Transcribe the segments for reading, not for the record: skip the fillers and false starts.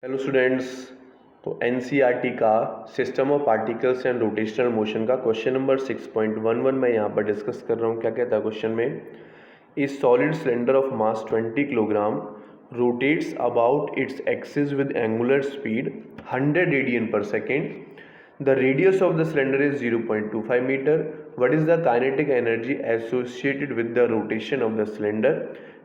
Hello students. तो NCERT का system of particles and rotational motion का क्वेश्चन नंबर 6.11 मैं यहाँ पर डिस्कस कर रहा हूँ। क्या कहता है क्वेश्चन में, is solid cylinder of mass 20 kilogram rotates about its axis with angular speed 100 radian पर second. The radius of the cylinder is 0.25 meter. What is the kinetic energy associated with the rotation of the cylinder?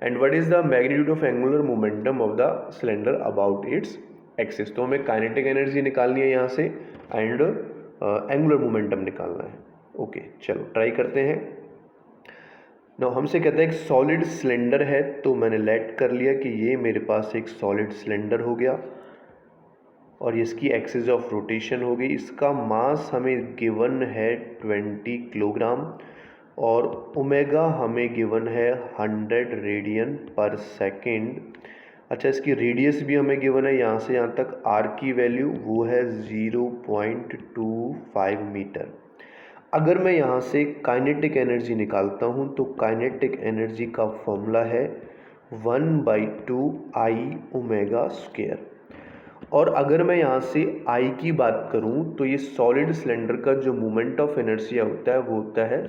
And what is the magnitude of angular momentum of the cylinder about its axis? तो हमें kinetic energy निकालनी है यहाँ से and angular momentum निकालना है. Okay चलो try करते हैं. ना हमसे कहता है एक सॉलिड सिलेंडर है, तो मैंने लेट कर लिया कि ये मेरे पास एक सॉलिड सिलेंडर हो गया और इसकी एक्सिस ऑफ रोटेशन हो गई. इसका मास हमें गिवन है 20 किलोग्राम और ओमेगा हमें गिवन है 100 रेडियन पर सेकेंड. अच्छा, इसकी रेडियस भी हमें गिवन है यहाँ से यहाँ तक. आर की वैल्यू वो है 0.25 मीटर. अगर मैं यहाँ से काइनेटिक एनर्जी निकालता हूँ तो काइनेटिक एनर्जी का फॉर्मूला है 1/2 आई ओमेगा स्क्वायर. और अगर मैं यहाँ से I की बात करूँ तो ये सॉलिड सिलेंडर का जो मोमेंट ऑफ इनर्शिया होता है वो होता है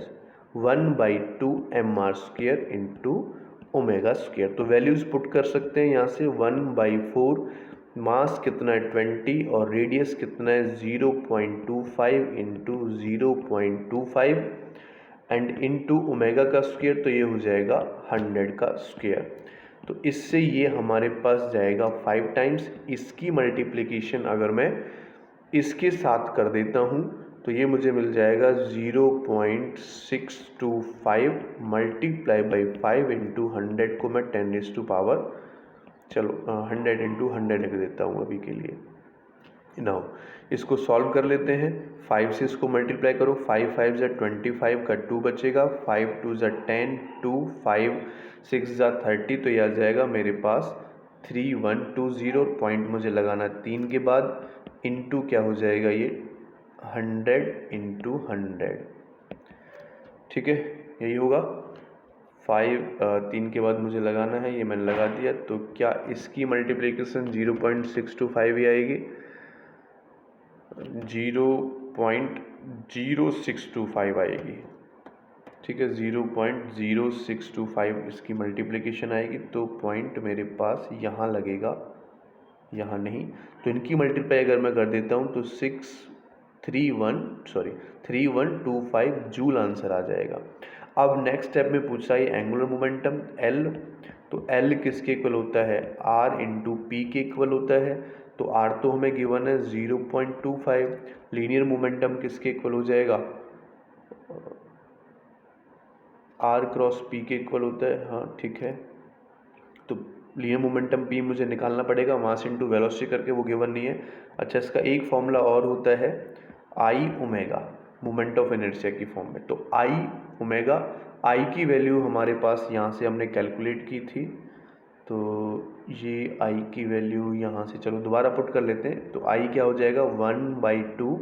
1/2 mr square into omega square. तो वैल्यूज़ पुट कर सकते हैं यहाँ से. 1/4 मास कितना है 20 और रेडियस कितना है 0.25 इंटू 0.25 एंड इंटू ओमेगा का स्क्वायर, तो ये हो जाएगा 100 का स्क्वायर. तो इससे ये हमारे पास जाएगा 5 टाइम्स. इसकी मल्टीप्लिकेशन अगर मैं इसके साथ कर देता हूँ तो ये मुझे मिल जाएगा 0.625 मल्टीप्लाई बाई 5 इंटू 100 को मैं 10⁻, चलो 100 इंटू 100 लिख देता हूँ अभी के लिए. नाउ इसको सॉल्व कर लेते हैं. 5 से इसको मल्टीप्लाई करो. 5 5 ज़ा 25 का 2 बचेगा. 5 2 ज़ा 10, 2 5 6 ज़ा 30, तो यह आ जाएगा मेरे पास 3120. पॉइंट मुझे लगाना 3 के बाद. इनटू क्या हो जाएगा ये 100 इंटू 100. ठीक है, यही होगा. 3 के बाद मुझे लगाना है, ये मैंने लगा दिया. तो क्या इसकी मल्टीप्लिकेशन 0.625 ही आएगी? 0.0625 आएगी. ठीक है, 0.0625 इसकी मल्टीप्लिकेशन आएगी. तो पॉइंट मेरे पास यहाँ लगेगा, यहाँ नहीं. तो इनकी मल्टीप्लाई अगर मैं कर देता हूँ तो 3125 जूल आंसर आ जाएगा. अब नेक्स्ट स्टेप में पूछा है एंगुलर मोमेंटम L. तो L किसके इक्वल होता है? R इंटू पी के इक्वल होता है. तो R तो हमें गिवन है 0.25. लीनियर मोमेंटम किसके इक्वल हो जाएगा? R क्रॉस P के इक्वल होता है. हाँ ठीक है, तो लीनियर मोमेंटम P मुझे निकालना पड़ेगा मास इंटू वेलोसिटी करके, वो गिवन नहीं है. अच्छा, इसका एक फॉर्मूला और होता है आई ओमेगा, मोमेंट ऑफ इनर्शिया की फॉर्म में. तो आई ओमेगा, आई की वैल्यू हमारे पास यहाँ से हमने कैलकुलेट की थी. तो ये आई की वैल्यू यहाँ से चलो दोबारा पुट कर लेते हैं. तो आई क्या हो जाएगा 1/2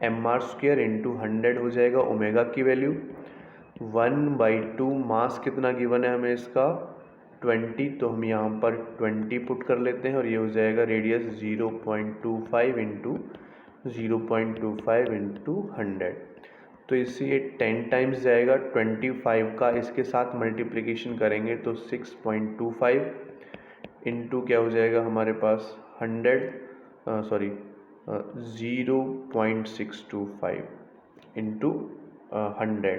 mr स्क्वायर इंटू 100 हो जाएगा ओमेगा की वैल्यू. 1/2 मास कितना गिवन है हमें इसका 20, तो हम यहाँ पर 20 पुट कर लेते हैं और ये हो जाएगा रेडियस 0.25 इंटू 0.25 इंटू 100. तो इससे ये 10 टाइम्स जाएगा. 25 का इसके साथ मल्टीप्लिकेशन करेंगे तो 6.25 इंटू क्या हो जाएगा हमारे पास 0.625 इंटू 100.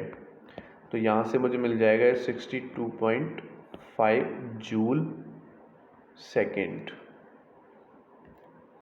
तो यहाँ से मुझे मिल जाएगा 62.5 जूल सेकेंड.